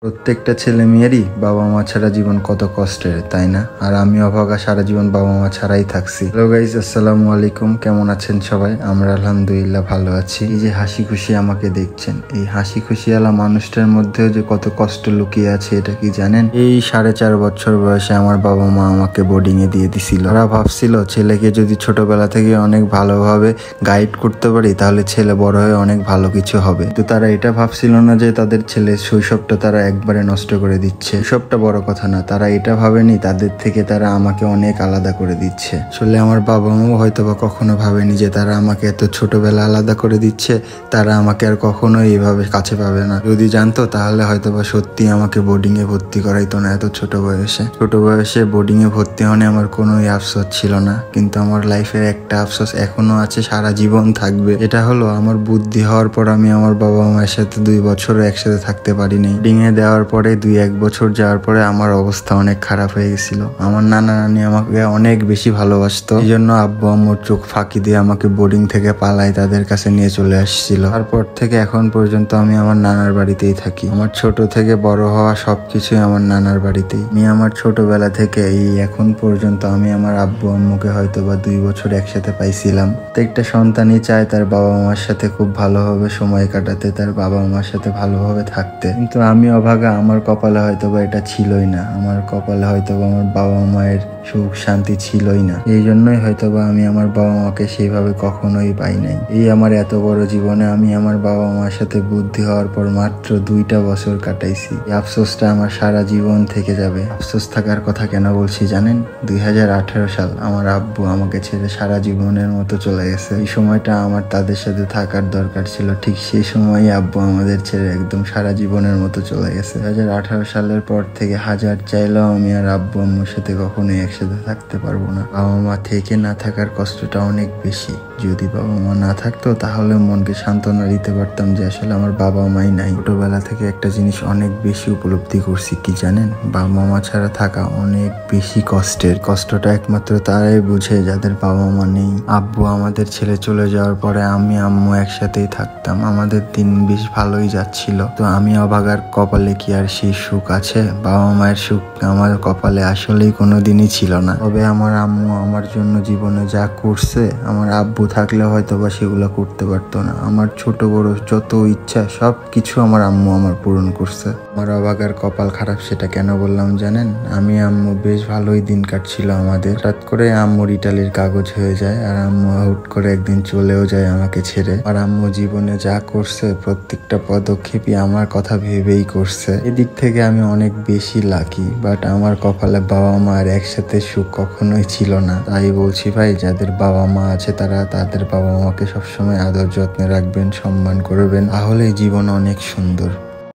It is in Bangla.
প্রত্যেকটা ছেলে মেয়েরই বাবা মা ছাড়া জীবন কত কষ্টের, তাই না? আর আমি অভাগা সারা জীবন বাবা মা ছাড়াই থাকছি। হ্যালো গাইস, আসসালামু আলাইকুম। কেমন আছেন সবাই? আমরা আলহামদুলিল্লাহ ভালো আছি। এই যে হাসি খুশি আমাকে দেখছেন, এই হাসি খুশি আলা মানুষটার মধ্যেও যে কত কষ্ট লুকিয়ে আছে এটা কি জানেন? এই 4.5 বছর বয়সে আমার বাবা মা আমাকে বোর্ডিং এ দিয়ে দিছিল। ওরা ভাবছিল ছেলেকে যদি ছোটবেলা থেকে অনেক ভালোভাবে গাইড করতে পারি তাহলে ছেলে বড় হয়ে অনেক ভালো কিছু হবে। তো তারা এটা ভাবছিল না যে তাদের ছেলের শৈশবটা তারা একবারে নষ্ট করে দিচ্ছে। সবটা বড় কথা না, তারা এটা ভাবেনি তাদের থেকে তারা আমাকে অনেক আলাদা করে দিচ্ছে। আসলে আমার বাবা মাও হয়তো বা কখনো ভাবেনি যে তারা আমাকে এত ছোটবেলা আলাদা করে দিচ্ছে, তারা আমাকে আর কখনো এইভাবে কাছে পাবে না। যদি জানতো তাহলে হয়তো বা সত্যি আমাকে বোর্ডিং এ ভর্তি করাইতো না এত ছোট বয়সে। ছোট বয়সে বোর্ডিং এ ভর্তি হনে আমার কোনোই আফসোস ছিল না, কিন্তু আমার লাইফের একটা আফসোস এখনো আছে, সারা জীবন থাকবে। এটা হলো আমার বুদ্ধি হওয়ার পর আমি আমার বাবা মায়ের সাথে 2 বছরও একসাথে থাকতে পারিনি। বোর্ডিং এ দেওয়ার পরে 2-1 বছর যাওয়ার পরে আমার অবস্থা অনেক খারাপ হয়ে গেছিল। আমার নানা নানি আমাকে অনেক বেশি ভালোবাসতো, এই জন্য আব্বু আম্মুর চোখ ফাঁকি দিয়ে আমাকে বোর্ডিং থেকে পালাই তাদের কাছে নিয়ে চলে আসছিল। তারপর থেকে এখন পর্যন্ত আমি আমার নানার বাড়িতেই থাকি। আমার ছোট থেকে বড় হওয়া সবকিছুই আমার নানার বাড়িতেই। আমি আমার ছোটবেলা থেকে এই এখন পর্যন্ত আমি আমার আব্বু আম্মুকে হয়তো বা 2 বছর একসাথে পাইছিলাম। প্রত্যেকটা সন্তানই চায় তার বাবা মার সাথে খুব ভালোভাবে সময় কাটাতে, তার বাবা মার সাথে ভালোভাবে থাকতে, কিন্তু আমি অভাগা, আমার কপালে হয়তো বা এটা ছিলই না। আমার কপালে হয়তো বা আমার বাবা মায়ের সুখ শান্তি ছিলই না। এই জন্যই হয়তো বা আমি আমার বাবা মাকে সেইভাবে কখনোই পাই নাই। এই আমার এত বড় জীবনে আমি আমার বাবা মার সাথে বুদ্ধি হওয়ার পর মাত্র 2টা বছর কাটাইছি। এই আফসোসটা আমার সারা জীবন থেকে যাবে। আফসোস থাকার কথা কেন বলছি জানেন? 2018 সাল আমার আব্বু আমাকে ছেড়ে সারা জীবনের মতো চলে গেছে। এই সময়টা আমার তাদের সাথে থাকার দরকার ছিল, ঠিক সেই সময়ই আব্বু আমাদের ছেড়ে একদম সারা জীবনের মতো চলে গেছে। 2018 সালের পর থেকে হাজার চাইলেও আমি আর আব্বু আম্মুর সাথে কখনোই একসাথে থাকতে পারবো না। বাবা মা থেকে না থাকার কষ্টটা অনেক বেশি। যদি বাবা মা না থাকতো তাহলে মনকে সান্ত্বনা দিতে পারতাম যে আসলে আমার বাবা মাই নাই। ছোটবেলা থেকে একটা জিনিস অনেক বেশি উপলব্ধি করছি, কি জানেন? বাবা মা ছাড়া থাকা অনেক বেশি কষ্টের। কষ্টটা একমাত্র তারাই বুঝে যাদের বাবা মা নেই। আব্বু আমাদের ছেড়ে চলে যাওয়ার পরে আমি আম্মু একসাথেই থাকতাম, আমাদের দিন বেশ ভালোই যাচ্ছিল। তো আমি অভাগার কপালে কি আর সেই সুখ আছে? বাবা মায়ের সুখ আমার কপালে আসলেই কোনোদিনই ছিল না। তবে আমার আম্মু আমার জন্য জীবনে যা করছে, আমার আব্বু থাকলে হয়তো বা সেগুলো করতে পারতো না। আমার ছোট বড় যত ইচ্ছা সব কিছু আমার আম্মু আমার পূরণ করছে। আমার অভাগার কপাল খারাপ সেটা কেন বললাম জানেন? আমি আম্মু বেশ ভালোই দিন কাটছিল আমাদের। হঠাৎ করে আম্মুর ইটালির কাগজ হয়ে যায় আর আম্মু হুট করে একদিন চলেও যায় আমাকে ছেড়ে। আর আম্মু জীবনে যা করছে প্রত্যেকটা পদক্ষেপই আমার কথা ভেবেই করছে। এদিক থেকে আমি অনেক বেশি লাকি, বাট আমার কপালে বাবা মা আর একসাথে সুখ কখনোই ছিল না। তাই বলছি ভাই, যাদের বাবা মা আছে তারা তাদের বাবা মাকে সবসময় আদর যত্নে রাখবেন, সম্মান করবেন, তাহলেই জীবন অনেক সুন্দর।